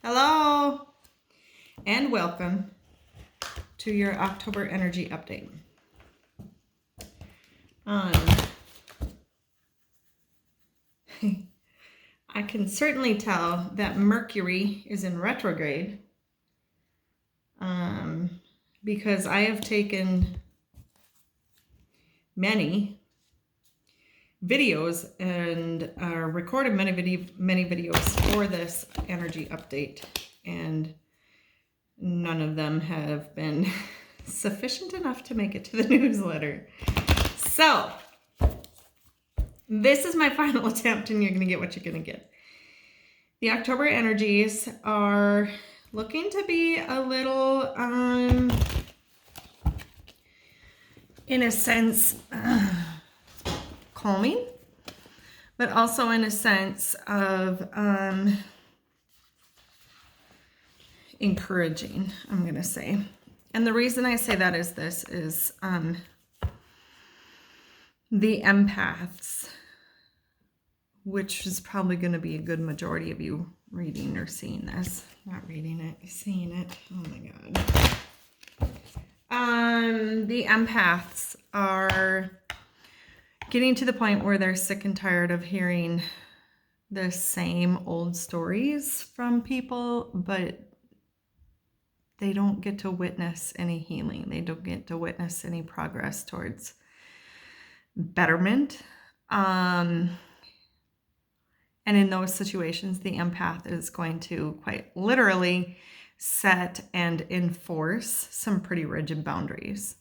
Hello and welcome to your October energy update. I can certainly tell that Mercury is in retrograde because I have taken many videos and recorded many videos for this energy update, and none of them have been sufficient enough to make it to the newsletter. So this is my final attempt, and you're going to get what you're going to get. The October energies are looking to be a little, in a sense, calming, but also in a sense of encouraging, I'm going to say. And the reason I say that is this is the empaths, which is probably going to be a good majority of you reading or seeing this. Not reading it, seeing it. Oh my God. The empaths are getting to the point where they're sick and tired of hearing the same old stories from people, but they don't get to witness any healing. They don't get to witness any progress towards betterment. And in those situations, the empath is going to quite literally set and enforce some pretty rigid boundaries.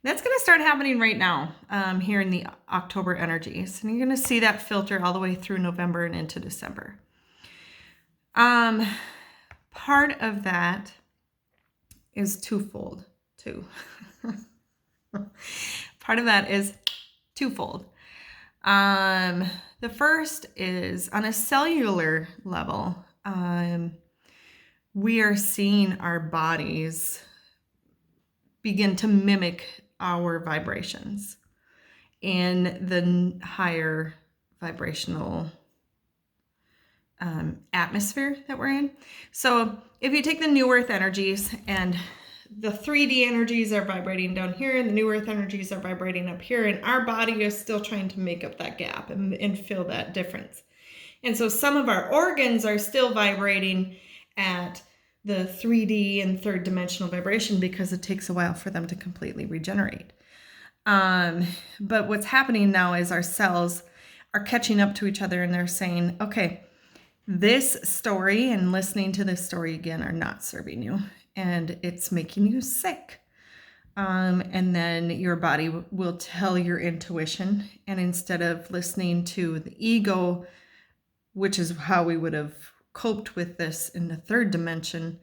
That's going to start happening right now here in the October energies. And you're going to see that filter all the way through November and into December. Part of that is twofold, too. Part of that is twofold. The first is on a cellular level, we are seeing our bodies begin to mimic our vibrations in the higher vibrational atmosphere that we're in. So if you take the new earth energies, and the 3D energies are vibrating down here and the new earth energies are vibrating up here, and our body is still trying to make up that gap and fill that difference. And so some of our organs are still vibrating at the 3D and third dimensional vibration because it takes a while for them to completely regenerate. But what's happening now is our cells are catching up to each other, and they're saying, okay, this story and listening to this story again are not serving you, and it's making you sick. And then your body will tell your intuition, and instead of listening to the ego, which is how we would have coped with this in the third dimension,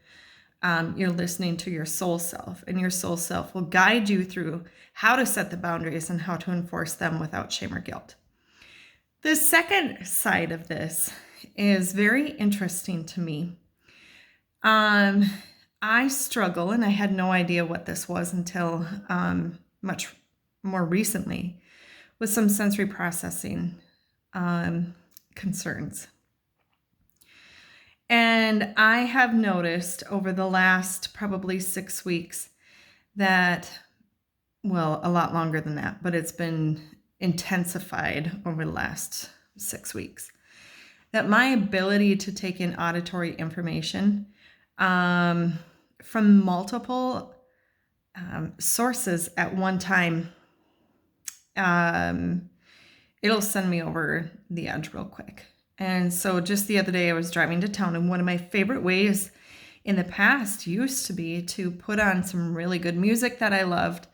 you're listening to your soul self, and your soul self will guide you through how to set the boundaries and how to enforce them without shame or guilt. The second side of this is very interesting to me. I struggle, and I had no idea what this was until much more recently, with some sensory processing concerns. And I have noticed over the last probably 6 weeks that, well, a lot longer than that, but it's been intensified over the last 6 weeks, that my ability to take in auditory information from multiple sources at one time, it'll send me over the edge real quick. And so just the other day I was driving to town, and one of my favorite ways in the past used to be to put on some really good music that I loved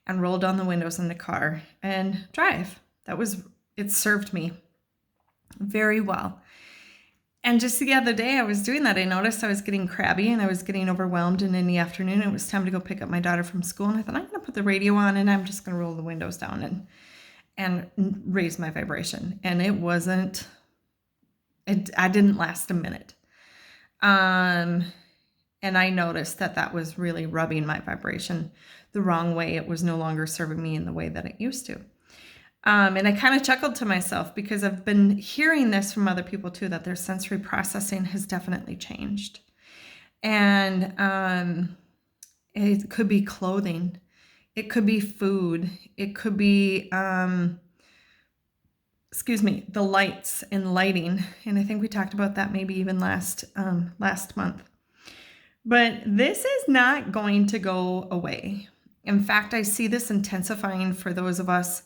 and roll down the windows in the car and drive. It served me very well. And just the other day I was doing that, I noticed I was getting crabby and I was getting overwhelmed, and in the afternoon it was time to go pick up my daughter from school, and I thought, I'm going to put the radio on and I'm just going to roll the windows down and raise my vibration. And I didn't last a minute. And I noticed that was really rubbing my vibration the wrong way. It was no longer serving me in the way that it used to. And I kind of chuckled to myself because I've been hearing this from other people too, that their sensory processing has definitely changed. And it could be clothing, it could be food, it could be, the lights and lighting. And I think we talked about that maybe even last month. But this is not going to go away. In fact, I see this intensifying for those of us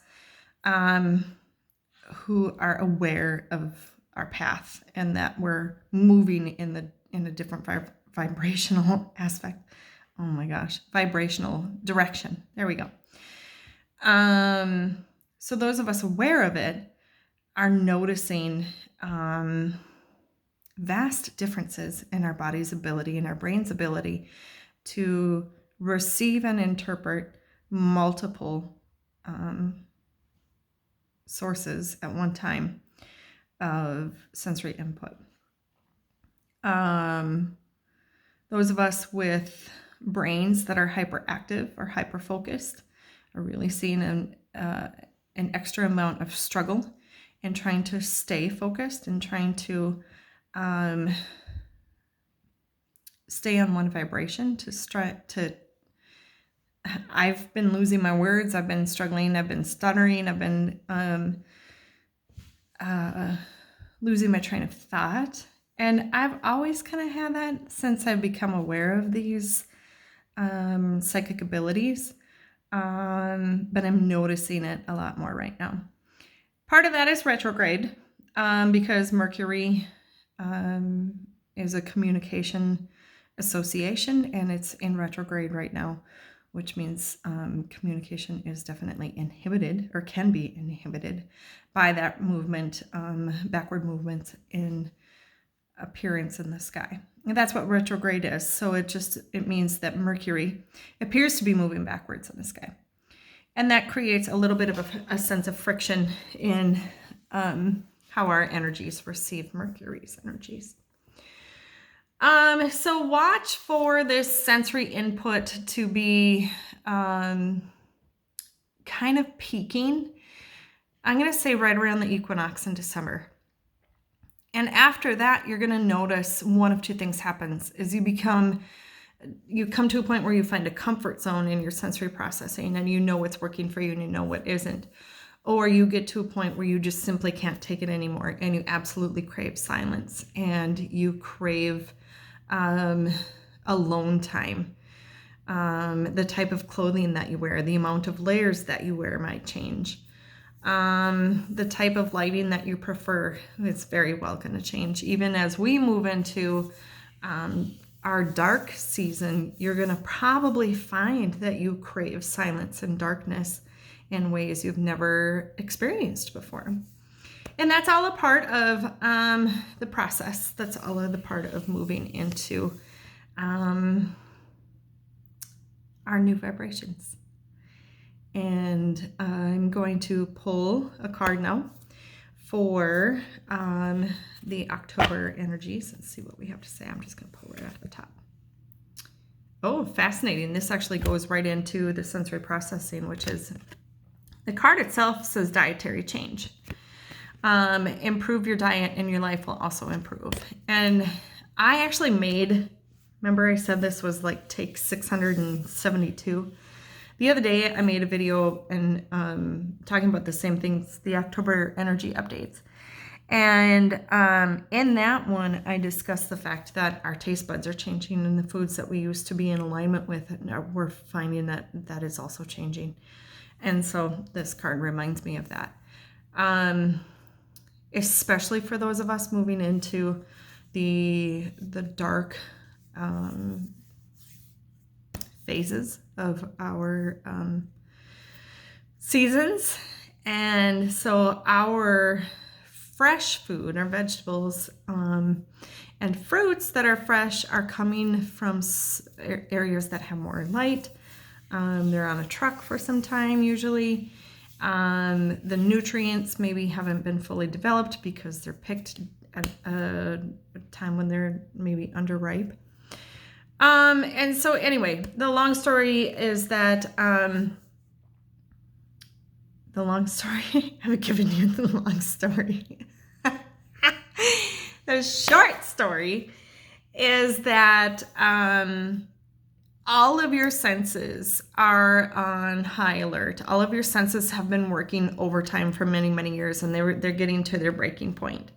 who are aware of our path and that we're moving in a different vibrational aspect. Oh my gosh, vibrational direction. There we go. So those of us aware of it are noticing vast differences in our body's ability and our brain's ability to receive and interpret multiple sources at one time of sensory input. Those of us with brains that are hyperactive or hyper-focused are really seeing an extra amount of struggle in trying to stay focused and trying to stay on one vibration I've been losing my words. I've been struggling. I've been stuttering. I've been losing my train of thought. And I've always kind of had that since I've become aware of these psychic abilities. But I'm noticing it a lot more right now. Part of that is retrograde because Mercury is a communication association and it's in retrograde right now, which means communication is definitely inhibited or can be inhibited by that movement, backward movement in appearance in the sky. And that's what retrograde is. So it means that Mercury appears to be moving backwards in the sky. And that creates a little bit of a sense of friction in how our energies receive Mercury's energies. So watch for this sensory input to be kind of peaking. I'm going to say right around the equinox in December. And after that, you're going to notice one of two things happens is you come to a point where you find a comfort zone in your sensory processing and you know what's working for you and you know what isn't. Or you get to a point where you just simply can't take it anymore and you absolutely crave silence and you crave alone time. The type of clothing that you wear, the amount of layers that you wear might change. The type of lighting that you prefer is very well going to change. Even as we move into our dark season, you're going to probably find that you crave silence and darkness in ways you've never experienced before. And that's all a part of the process. That's all a part of moving into our new vibrations. And I'm going to pull a card now for the October energies. Let's see what we have to say. I'm just going to pull right off the top. Oh, fascinating. This actually goes right into the sensory processing, which is the card itself says dietary change. Improve your diet and your life will also improve. And I actually remember I said this was like take 672. The other day I made a video and talking about the same things, the October energy updates. And in that one, I discussed the fact that our taste buds are changing and the foods that we used to be in alignment with, we're finding that that is also changing. And so this card reminds me of that. Especially for those of us moving into the dark phases of our seasons. And so our fresh food, our vegetables and fruits that are fresh are coming from areas that have more light. They're on a truck for some time usually. The nutrients maybe haven't been fully developed because they're picked at a time when they're maybe underripe. And so anyway, the long story is that the long story, I've given you the long story. The short story is that all of your senses are on high alert. All of your senses have been working overtime for many, many years, and they're getting to their breaking point.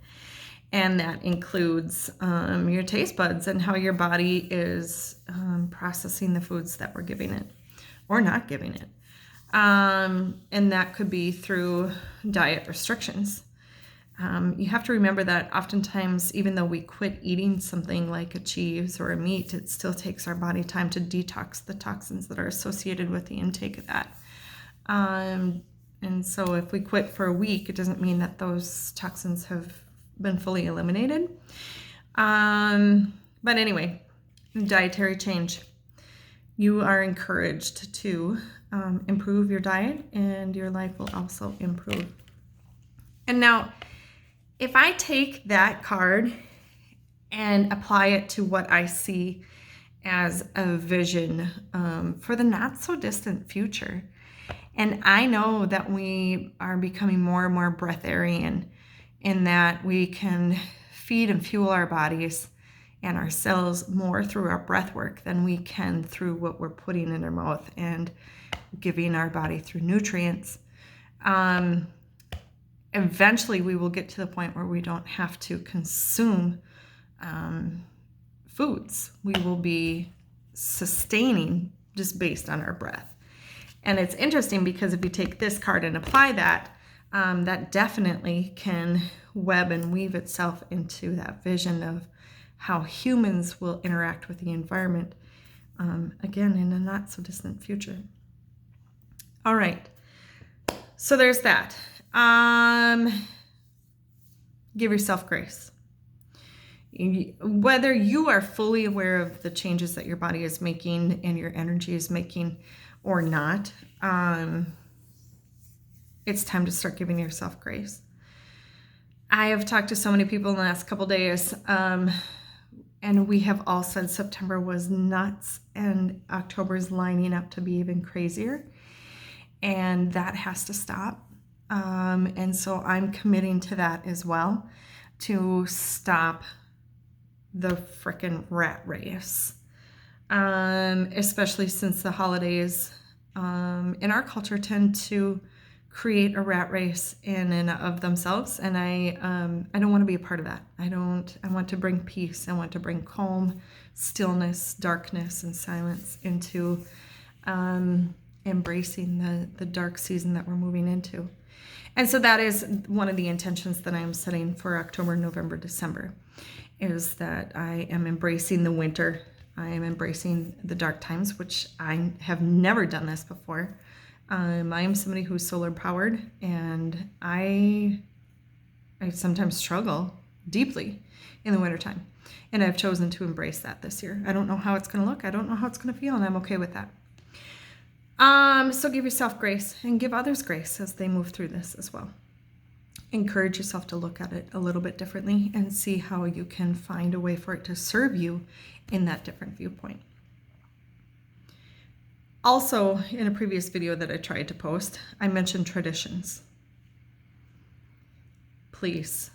And that includes your taste buds and how your body is processing the foods that we're giving it or not giving it. And that could be through diet restrictions. You have to remember that oftentimes, even though we quit eating something like a cheese or a meat, it still takes our body time to detox the toxins that are associated with the intake of that. And so if we quit for a week, it doesn't mean that those toxins have been fully eliminated. But anyway, dietary change. You are encouraged to improve your diet, and your life will also improve. And now, if I take that card and apply it to what I see as a vision for the not so distant future, and I know that we are becoming more and more breatharian, in that we can feed and fuel our bodies and our cells more through our breath work than we can through what we're putting in our mouth and giving our body through nutrients. Eventually we will get to the point where we don't have to consume foods. We will be sustaining just based on our breath. And it's interesting because if you take this card and apply that, that definitely can web and weave itself into that vision of how humans will interact with the environment, again, in a not so distant future. All right, so there's that. Give yourself grace. Whether you are fully aware of the changes that your body is making and your energy is making or not, it's time to start giving yourself grace. I have talked to so many people in the last couple days, and we have all said September was nuts and October is lining up to be even crazier, and that has to stop. And so I'm committing to that as well, to stop the frickin' rat race, especially since the holidays in our culture tend to create a rat race in and of themselves, and I don't want to be a part of that. I want to bring peace. I want to bring calm, stillness, darkness, and silence into embracing the dark season that we're moving into. And so that is one of the intentions that I'm setting for October, November, December, is that I am embracing the winter. I am embracing the dark times, which I have never done this before. I am somebody who's solar powered, and I sometimes struggle deeply in the wintertime. And I've chosen to embrace that this year. I don't know how it's going to look. I don't know how it's going to feel, and I'm okay with that. So give yourself grace and give others grace as they move through this as well. Encourage yourself to look at it a little bit differently and see how you can find a way for it to serve you in that different viewpoint. Also, in a previous video that I tried to post, I mentioned traditions. Please,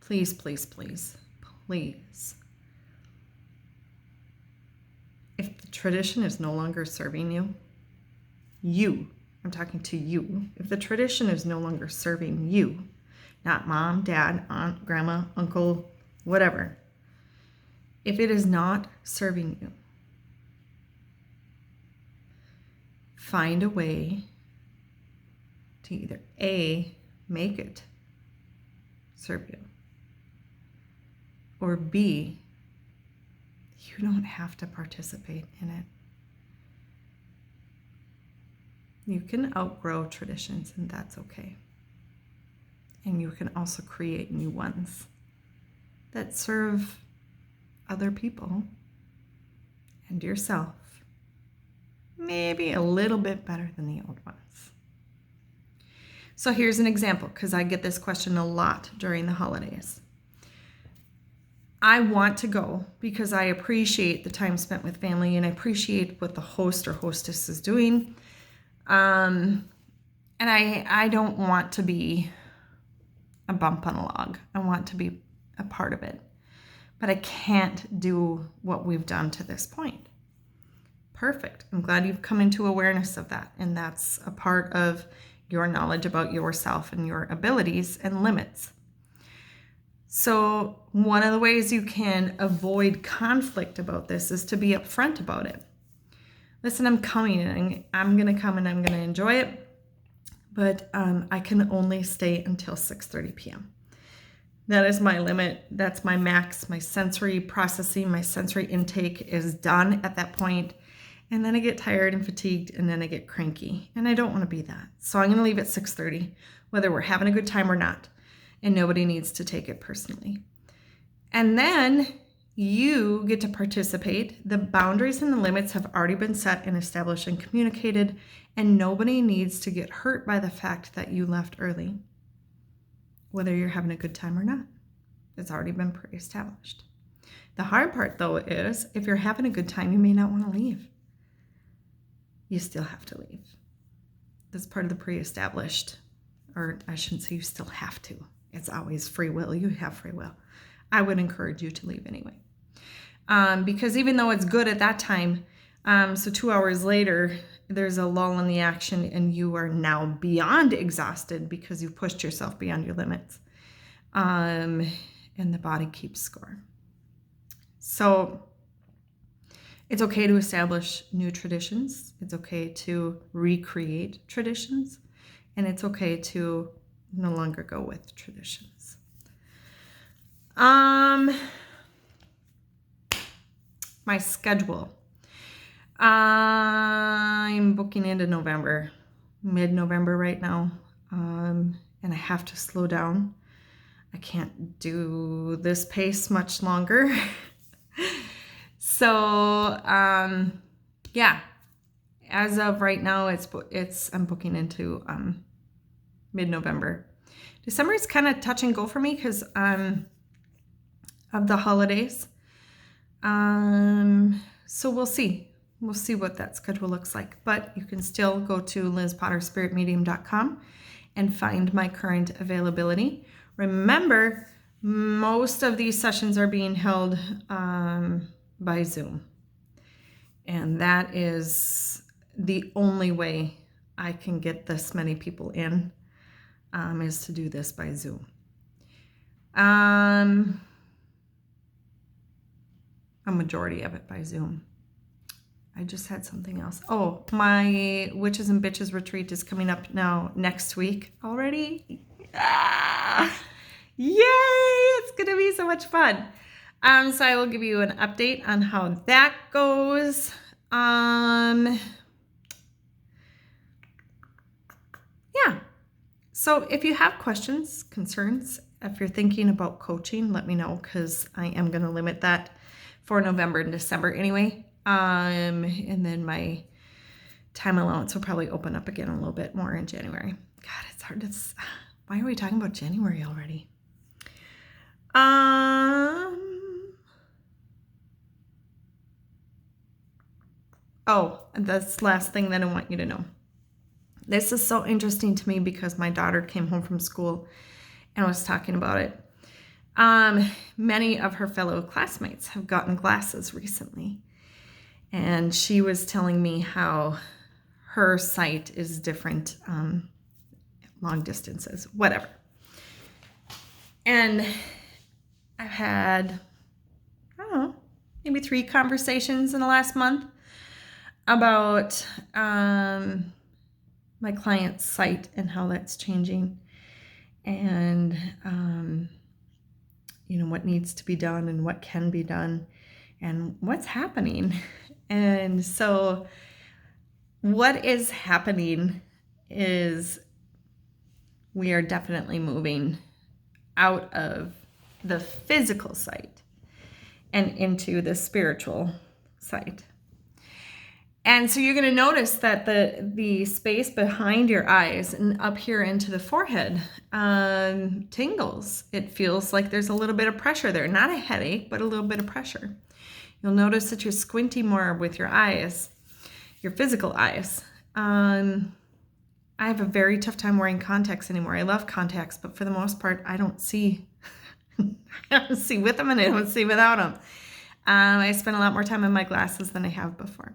please, please, please, please. If the tradition is no longer serving you, I'm talking to you. If the tradition is no longer serving you, not mom, dad, aunt, grandma, uncle, whatever. If it is not serving you, find a way to either A, make it serve you, or B, you don't have to participate in it. You can outgrow traditions, and that's okay. And you can also create new ones that serve other people and yourself maybe a little bit better than the old ones. So here's an example, because I get this question a lot during the holidays. I want to go because I appreciate the time spent with family, and I appreciate what the host or hostess is doing. And I don't want to be a bump on a log. I want to be a part of it. But I can't do what we've done to this point. Perfect. I'm glad you've come into awareness of that. And that's a part of your knowledge about yourself and your abilities and limits. So one of the ways you can avoid conflict about this is to be upfront about it. Listen, I'm coming and I'm going to come and I'm going to enjoy it, but I can only stay until 6:30 p.m. That is my limit. That's my max. My sensory processing, my sensory intake is done at that point. And then I get tired and fatigued, and then I get cranky. And I don't want to be that. So I'm going to leave at 6:30, whether we're having a good time or not. And nobody needs to take it personally. And then you get to participate. The boundaries and the limits have already been set and established and communicated. And nobody needs to get hurt by the fact that you left early, whether you're having a good time or not. It's already been pre-established. The hard part, though, is if you're having a good time, you may not want to leave. You still have to leave. That's part of the pre-established, or I shouldn't say you still have to. It's always free will. You have free will. I would encourage you to leave anyway. Because even though it's good at that time, so 2 hours later, there's a lull in the action and you are now beyond exhausted because you've pushed yourself beyond your limits. And the body keeps score. So it's okay to establish new traditions. It's okay to recreate traditions. And it's okay to no longer go with traditions. My schedule. I'm booking into November, mid-November right now. And I have to slow down. I can't do this pace much longer. So, yeah, as of right now, I'm booking into mid-November. December is kind of touch and go for me because of the holidays. So we'll see. We'll see what that schedule looks like. But you can still go to lizpotterspiritmedium.com and find my current availability. Remember, most of these sessions are being held by Zoom. And that is the only way I can get this many people in, is to do this by Zoom. A majority of it by Zoom. I just had something else. Oh, my Witches and Bitches retreat is coming up now next week already. Yay! It's going to be so much fun. So I will give you an update on how that goes. Yeah. So if you have questions, concerns, if you're thinking about coaching, let me know because I am going to limit that for November and December anyway. And then my time allowance will probably open up again a little bit more in January. God, it's hard to... Why are we talking about January already? Oh, this last thing that I want you to know. This is so interesting to me because my daughter came home from school and was talking about it. Many of her fellow classmates have gotten glasses recently. And she was telling me how her sight is different, long distances, whatever. And I've had, I don't know, maybe 3 conversations in the last month about my client's sight and how that's changing. And, what needs to be done and what can be done and what's happening. And so what is happening is we are definitely moving out of the physical sight and into the spiritual sight. And so you're going to notice that the space behind your eyes and up here into the forehead tingles. It feels like there's a little bit of pressure there. Not a headache, but a little bit of pressure. You'll notice that you're squinting more with your eyes, your physical eyes. I have a very tough time wearing contacts anymore. I love contacts, but for the most part, I don't see. I don't see with them and I don't see without them. I spend a lot more time in my glasses than I have before.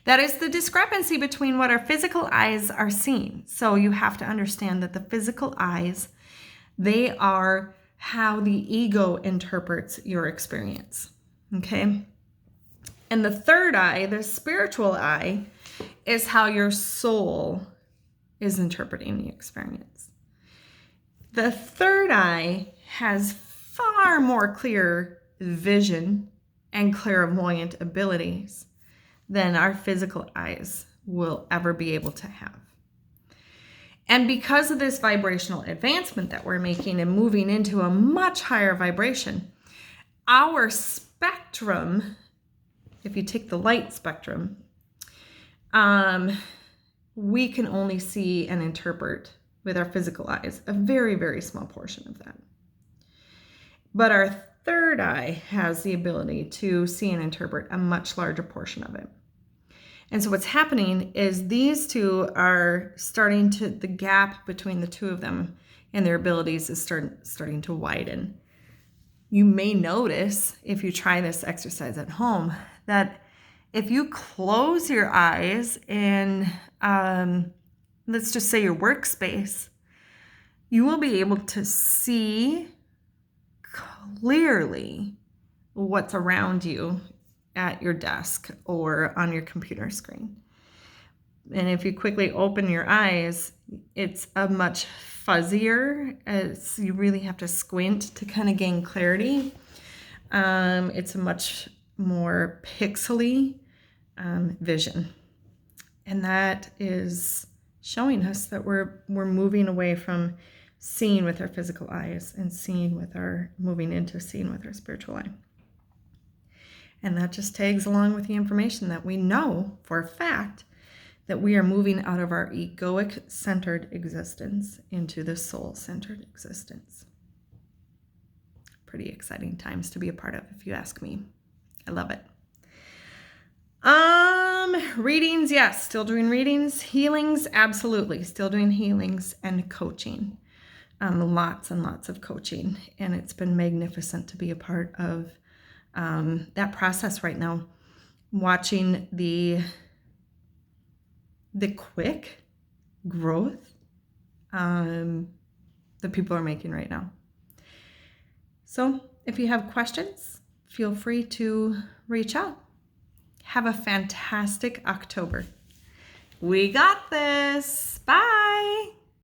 That is the discrepancy between what our physical eyes are seeing. So you have to understand that the physical eyes, they are how the ego interprets your experience. Okay? And the third eye, the spiritual eye, is how your soul is interpreting the experience. The third eye has far more clear vision and clairvoyant abilities than our physical eyes will ever be able to have. And because of this vibrational advancement that we're making and moving into a much higher vibration, our spectrum, if you take the light spectrum, we can only see and interpret with our physical eyes a very, very small portion of that. But our third eye has the ability to see and interpret a much larger portion of it. And so what's happening is these two are starting to, the gap between the two of them and their abilities is starting to widen. You may notice, if you try this exercise at home, that if you close your eyes in, let's just say your workspace, you will be able to see clearly what's around you at your desk or on your computer screen. And if you quickly open your eyes, it's a much fuzzier, you really have to squint to kind of gain clarity. It's a much more pixely vision. And that is showing us that we're moving away from seeing with our physical eyes and moving into seeing with our spiritual eye. And that just tags along with the information that we know for a fact that we are moving out of our egoic-centered existence into the soul-centered existence. Pretty exciting times to be a part of, if you ask me. I love it. Readings, yes, still doing readings. Healings, absolutely, still doing healings and coaching. Lots and lots of coaching, and it's been magnificent to be a part of that process right now, watching the quick growth that people are making right now. So if you have questions, feel free to reach out. Have a fantastic October. We got this. Bye.